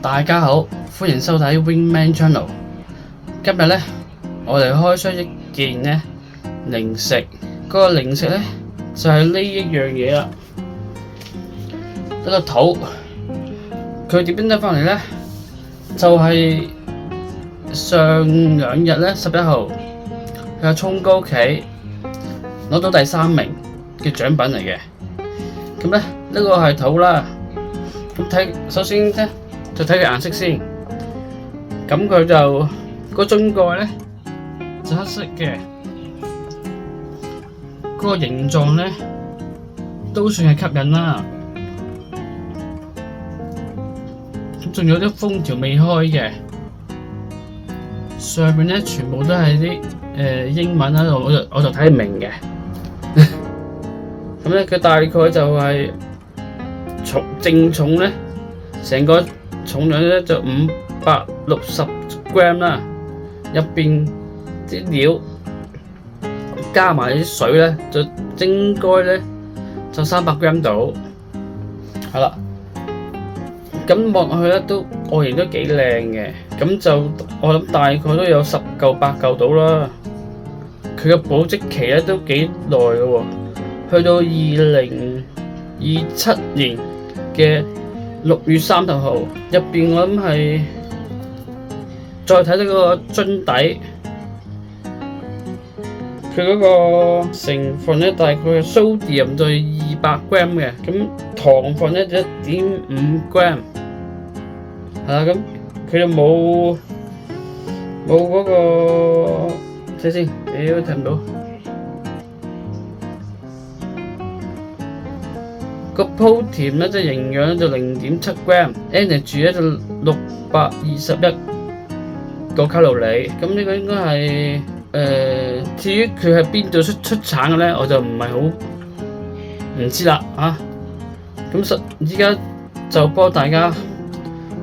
大家好，歡迎收睇 Wingman Channel。今日呢，我哋開箱一件呢零食，嗰個零食呢就係呢一樣嘢啦，一個肚。佢點樣得返嚟呢？就係上兩日呢，11號，佢係衝高企攞到第3名嘅獎品嚟嘅。咁呢，呢個係肚啦。咁睇，首先呢就睇佢顏色先。咁佢就個樽蓋呢就黑色嘅，嗰個形狀呢都算係吸引啦。咁仲有啲封條未開嘅，上面呢全部都係啲英文啦，我就睇唔明嘅。咁呢佢大概就係正重呢，成個重量呢就560 gram 啦，入邊啲料加埋啲水呢，就應該呢就300 gram 到，係啦。咁望落去呢都外形都幾靚嘅，咁就我諗大概都有10嚿8嚿到啦。佢嘅保質期呢都幾耐嘅喎，去到2027年嘅6月30號，入邊我諗係再睇到嗰個樽底，佢嗰個成分呢大概係 sodium 就200 gram 嘅，咁糖分呢就1.5 gram， 係啦。咁佢就冇嗰個睇先，你都睇唔到。個 protein 呢，即係營養就0.7 gram，energy 呢就621個卡路里。咁呢個應該係至於佢係邊度出產嘅呢，我就唔係好唔知啦啊。咁依家就幫大家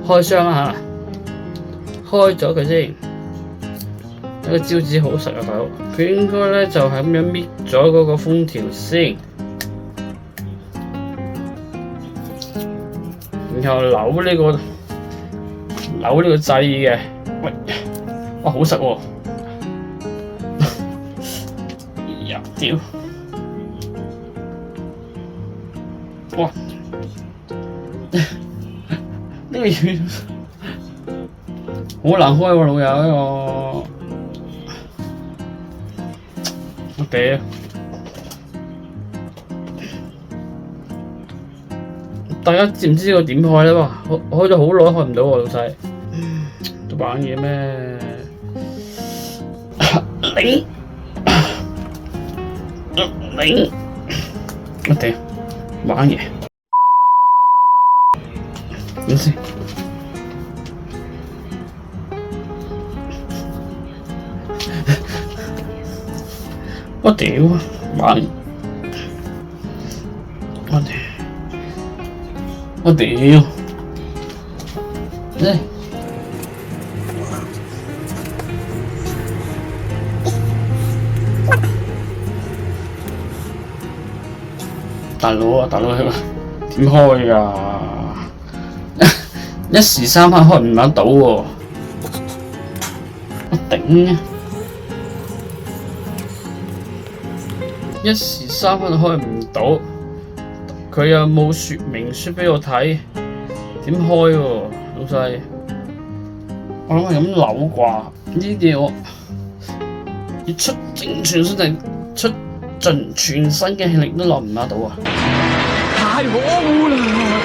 開箱啦嚇，開咗佢先。呢個招紙好實啊，大佬。佢應該呢就係咁樣搣咗嗰個封條先。然後扭呢個掣嘅，喂，哇好實喎！呀屌！哇！呢個嘢好難開喎，老友呢個，我屌！大家知唔知道點開咧？哇！開咗好耐開唔到喎，老細。都玩嘢咩？擰！我屌！玩嘢。等先。我屌！玩。我屌！我屌！大佬啊，點開㗎？一時三刻開唔到喎！我頂啊！一時三刻開唔到。佢又冇說明書俾我睇，點開喎，老細？我諗係咁扭啩，呢啲嘢我要出盡全身定出盡全身嘅氣力都攞唔拿到啊！太可惡啦！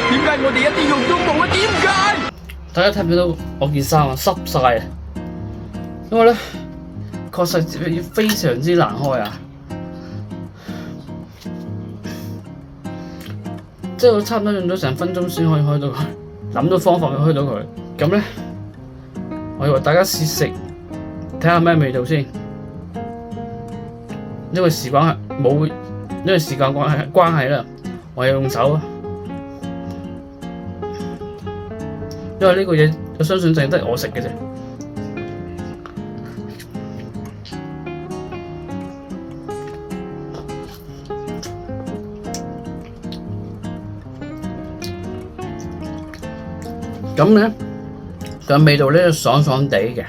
點解我哋一啲用都冇啊？點解？大家睇唔睇到我件衫啊？濕晒啊！因為咧，確實非常之難開啊！即係我差唔多用咗成分鐘先可以開到佢，諗到方法去開到佢。咁咧，我以為大家試食睇下咩味道先。因為時間關係啦，我要用手。因為呢個嘢我相信淨係得我食嘅啫。咁咧，個味道咧爽爽地嘅，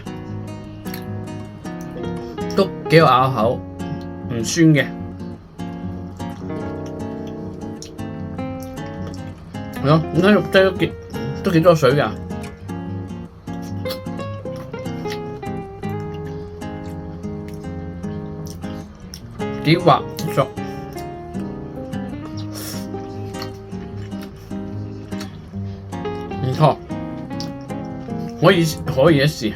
都幾有咬口，唔酸嘅。係咯，咁睇肉雞都幾多水㗎。幾滑幾熟，唔錯，可以一試。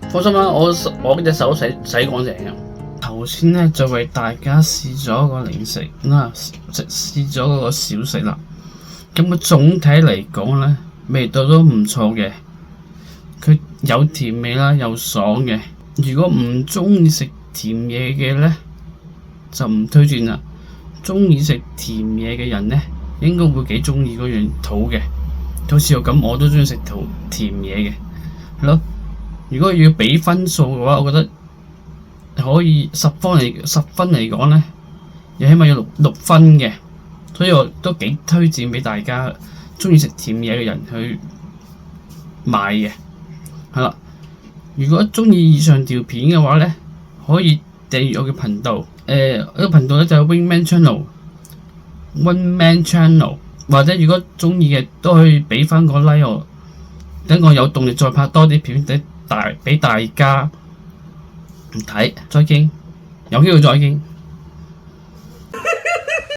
放心啦，我隻手洗乾淨嘅。頭先咧就為大家試咗個零食啦，試咗嗰個小食啦。咁佢總體嚟講咧，味道都唔錯嘅。佢有甜味啦，又爽嘅。如果唔中意食甜嘢嘅咧，就唔推薦啦。中意食甜嘢嘅人咧，應該會幾中意嗰樣土嘅。好似我咁，我都中意食甜嘢嘅，係咯。如果要俾分數嘅話，我覺得可以10分嚟講咧，又起碼要6分嘅。所以我都幾推薦俾大家中意食甜嘢嘅人去買嘅，係啦。如果中意以上條片嘅話咧，可以訂閱我嘅頻道。我個頻道咧就係 Wingman Channel，或者如果中意嘅都可以俾翻個 like 我，等我有動力再拍多啲片俾大家睇。再見，有機會再見。